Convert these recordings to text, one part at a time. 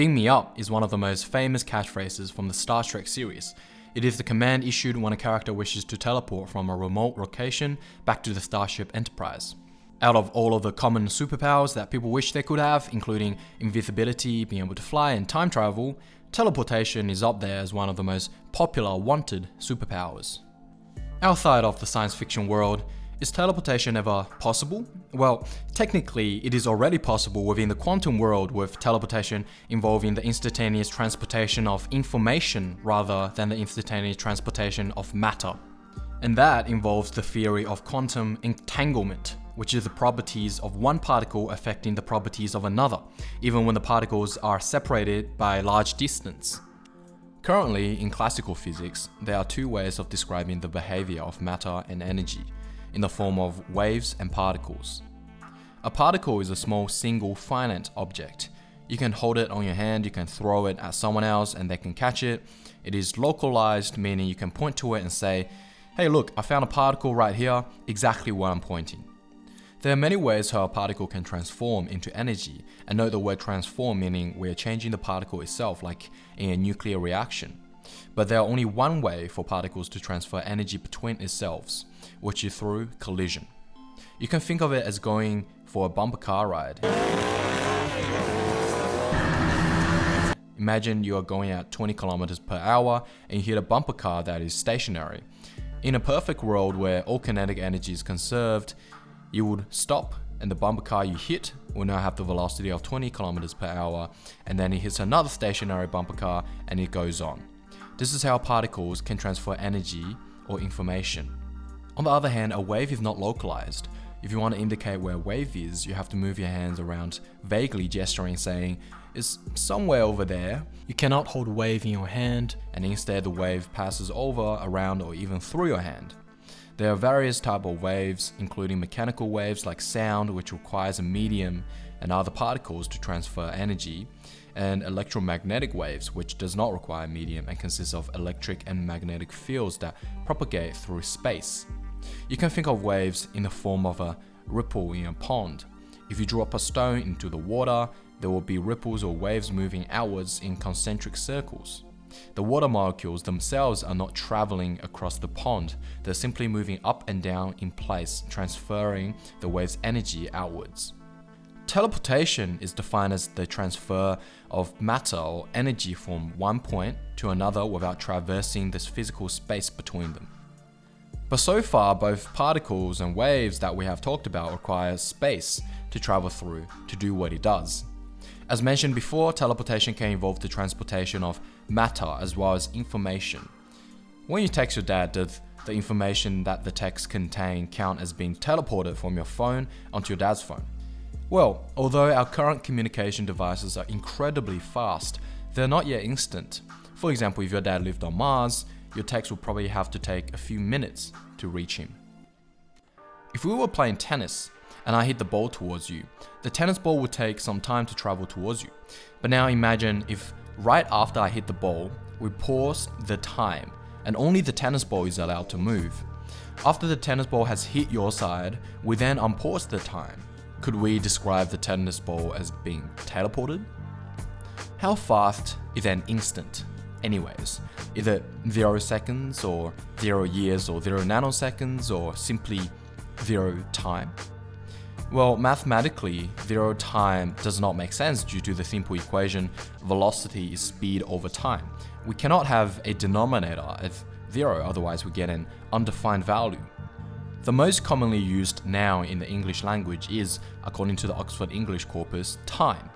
Beam me up is one of the most famous catchphrases from the Star Trek series. It is the command issued when a character wishes to teleport from a remote location back to the Starship Enterprise. Out of all of the common superpowers that people wish they could have, including invisibility, being able to fly, and time travel, teleportation is up there as one of the most popular wanted superpowers. Outside of the science fiction world, is teleportation ever possible? Well, technically it is already possible within the quantum world, with teleportation involving the instantaneous transportation of information rather than the instantaneous transportation of matter. And that involves the theory of quantum entanglement, which is the properties of one particle affecting the properties of another, even when the particles are separated by a large distance. Currently, in classical physics, there are two ways of describing the behavior of matter and energy, in the form of waves and particles. A particle is a small single finite object. You can hold it on your hand, you can throw it at someone else and they can catch it. It is localized, meaning you can point to it and say, hey look, I found a particle right here, exactly where I'm pointing. There are many ways how a particle can transform into energy, and note the word transform meaning we're changing the particle itself, like in a nuclear reaction. But there are only one way for particles to transfer energy between themselves, which is through collision. You can think of it as going for a bumper car ride. Imagine you are going at 20 kilometers per hour and you hit a bumper car that is stationary. In a perfect world where all kinetic energy is conserved, you would stop and the bumper car you hit will now have the velocity of 20 kilometers per hour, and then it hits another stationary bumper car and it goes on. This is how particles can transfer energy or information. On the other hand, a wave is not localized. If you want to indicate where a wave is, you have to move your hands around, vaguely gesturing, saying, it's somewhere over there. You cannot hold a wave in your hand, and instead the wave passes over, around, or even through your hand. There are various types of waves, including mechanical waves like sound, which requires a medium and other particles to transfer energy, and electromagnetic waves, which does not require a medium and consists of electric and magnetic fields that propagate through space. You can think of waves in the form of a ripple in a pond. If you drop a stone into the water, there will be ripples or waves moving outwards in concentric circles. The water molecules themselves are not traveling across the pond, they're simply moving up and down in place, transferring the wave's energy outwards. Teleportation is defined as the transfer of matter or energy from one point to another without traversing this physical space between them. But so far, both particles and waves that we have talked about require space to travel through to do what it does. As mentioned before, teleportation can involve the transportation of matter as well as information. When you text your dad, does the information that the text contains count as being teleported from your phone onto your dad's phone? Well, although our current communication devices are incredibly fast, they're not yet instant. For example, if your dad lived on Mars, your text would probably have to take a few minutes to reach him. If we were playing tennis and I hit the ball towards you, the tennis ball would take some time to travel towards you. But now imagine if right after I hit the ball, we pause the time and only the tennis ball is allowed to move. After the tennis ball has hit your side, we then unpause the time. Could we describe the tennis ball as being teleported? How fast is an instant? Anyways, is it 0 seconds or 0 years or 0 nanoseconds or simply 0 time? Well, mathematically, 0 time does not make sense due to the simple equation velocity is speed over time. We cannot have a denominator as 0, otherwise we get an undefined value. The most commonly used noun in the English language is, according to the Oxford English Corpus, time.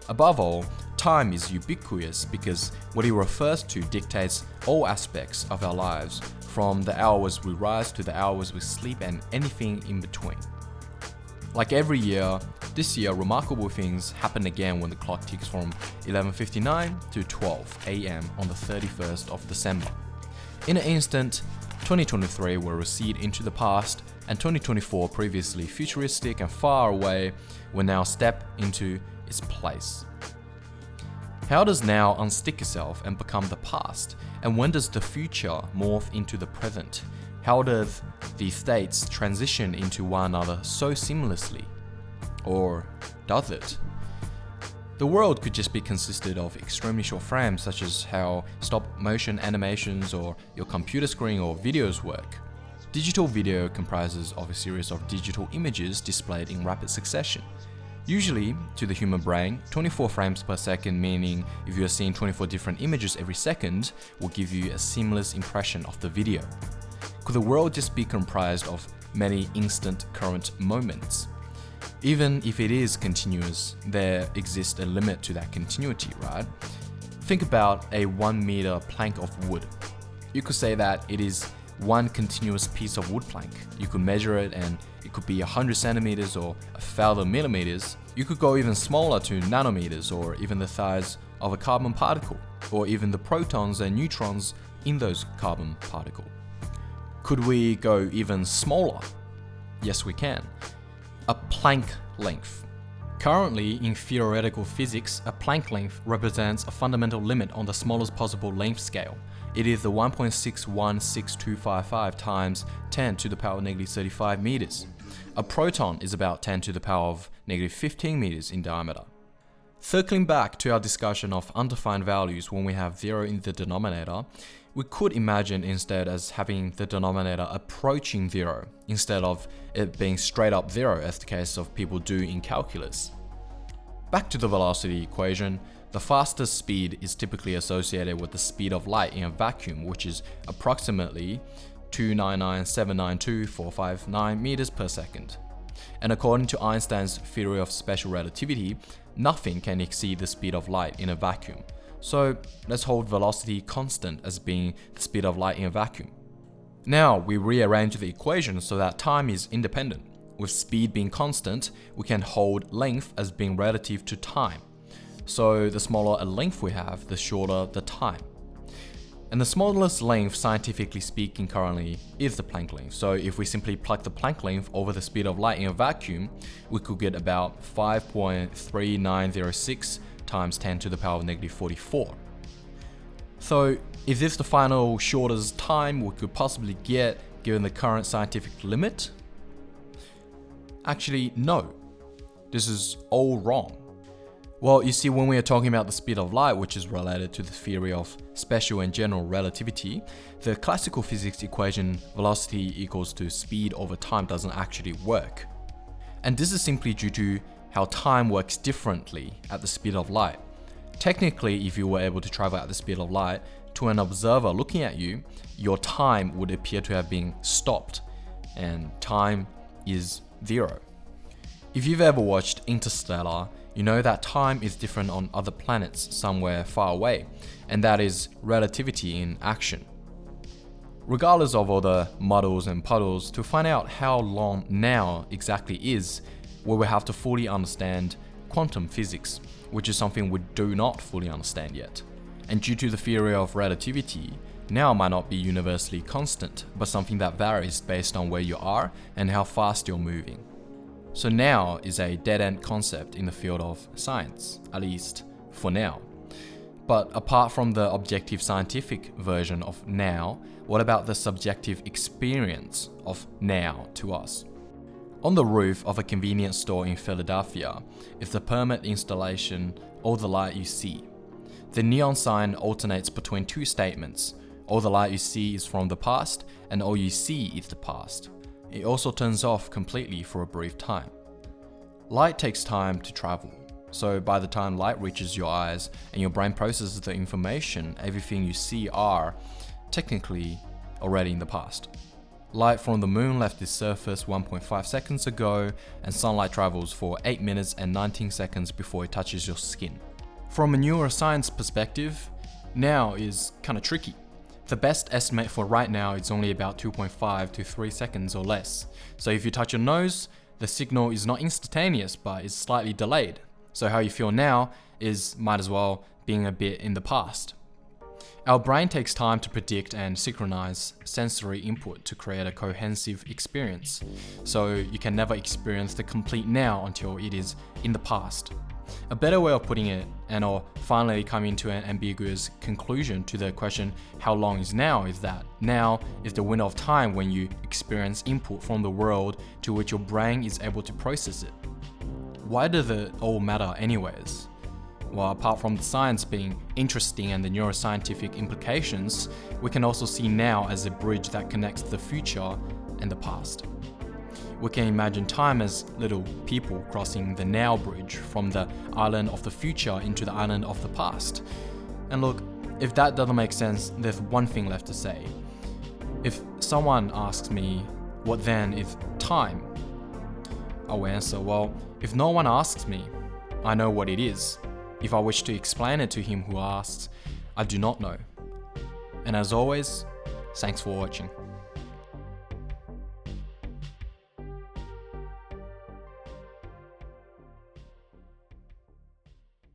Above all, time is ubiquitous because what it refers to dictates all aspects of our lives, from the hours we rise to the hours we sleep and anything in between. Like every year, this year remarkable things happen again when the clock ticks from 11:59 to 12 AM on the 31st of December. In an instant, 2023 will recede into the past, and 2024, previously futuristic and far away, will now step into its place. How does now unstick itself and become the past? And when does the future morph into the present? How does these states transition into one another so seamlessly? Or does it? The world could just be consisted of extremely short frames, such as how stop motion animations or your computer screen or videos work. Digital video comprises of a series of digital images displayed in rapid succession. Usually, to the human brain, 24 frames per second, meaning if you are seeing 24 different images every second, will give you a seamless impression of the video. Could the world just be comprised of many instant current moments? Even if it is continuous, there exists a limit to that continuity, right? Think about a 1 meter plank of wood. You could say that it is one continuous piece of wood plank. You could measure it and it could be 100 centimeters or 1,000 millimeters. You could go even smaller to nanometers or even the size of a carbon particle, or even the protons and neutrons in those carbon particles. Could we go even smaller? Yes, we can. A Planck length. Currently, in theoretical physics, a Planck length represents a fundamental limit on the smallest possible length scale. It is the 1.616255 times 10 to the power of negative 35 meters. A proton is about 10 to the power of negative 15 meters in diameter. Circling back to our discussion of undefined values when we have 0 in the denominator, we could imagine instead as having the denominator approaching 0, instead of it being straight up 0 as the case of people do in calculus. Back to the velocity equation, the fastest speed is typically associated with the speed of light in a vacuum, which is approximately 299,792,459 meters per second. And according to Einstein's theory of special relativity, nothing can exceed the speed of light in a vacuum. So let's hold velocity constant as being the speed of light in a vacuum. Now we rearrange the equation so that time is independent. With speed being constant, we can hold length as being relative to time. So the smaller a length we have, the shorter the time. And the smallest length, scientifically speaking currently, is the Planck length. So if we simply plug the Planck length over the speed of light in a vacuum, we could get about 5.3906 times 10 to the power of negative 44. So is this the final shortest time we could possibly get given the current scientific limit? Actually, no. This is all wrong. Well, you see, when we are talking about the speed of light, which is related to the theory of special and general relativity, the classical physics equation velocity equals to speed over time doesn't actually work. And this is simply due to how time works differently at the speed of light. Technically, if you were able to travel at the speed of light, to an observer looking at you, your time would appear to have been stopped, and time is 0. If you've ever watched Interstellar, you know that time is different on other planets somewhere far away, and that is relativity in action. Regardless of all the muddles and puddles, to find out how long now exactly is, where we have to fully understand quantum physics, which is something we do not fully understand yet. And due to the theory of relativity, now might not be universally constant, but something that varies based on where you are and how fast you're moving. So now is a dead-end concept in the field of science, at least for now. But apart from the objective scientific version of now, what about the subjective experience of now to us? On the roof of a convenience store in Philadelphia is the permanent installation "All the light you see." The neon sign alternates between two statements: all the light you see is from the past, and all you see is the past. It also turns off completely for a brief time. Light takes time to travel, so by the time light reaches your eyes and your brain processes the information, everything you see are technically already in the past. Light from the moon left its surface 1.5 seconds ago, and sunlight travels for 8 minutes and 19 seconds before it touches your skin. From a neuroscience perspective, now is kinda tricky. The best estimate for right now is only about 2.5 to 3 seconds or less. So if you touch your nose, the signal is not instantaneous, but is slightly delayed. So how you feel now might as well being a bit in the past. Our brain takes time to predict and synchronize sensory input to create a cohesive experience. So you can never experience the complete now until it is in the past. A better way of putting it, or finally coming to an ambiguous conclusion to the question how long is now, is that now is the window of time when you experience input from the world to which your brain is able to process it. Why does it all matter anyways? Well, apart from the science being interesting and the neuroscientific implications, we can also see now as a bridge that connects the future and the past. We can imagine time as little people crossing the now bridge from the island of the future into the island of the past. And look, if that doesn't make sense, there's one thing left to say. If someone asks me, what then is time? I'll answer, well, if no one asks me, I know what it is. If I wish to explain it to him who asks, I do not know. And as always, thanks for watching.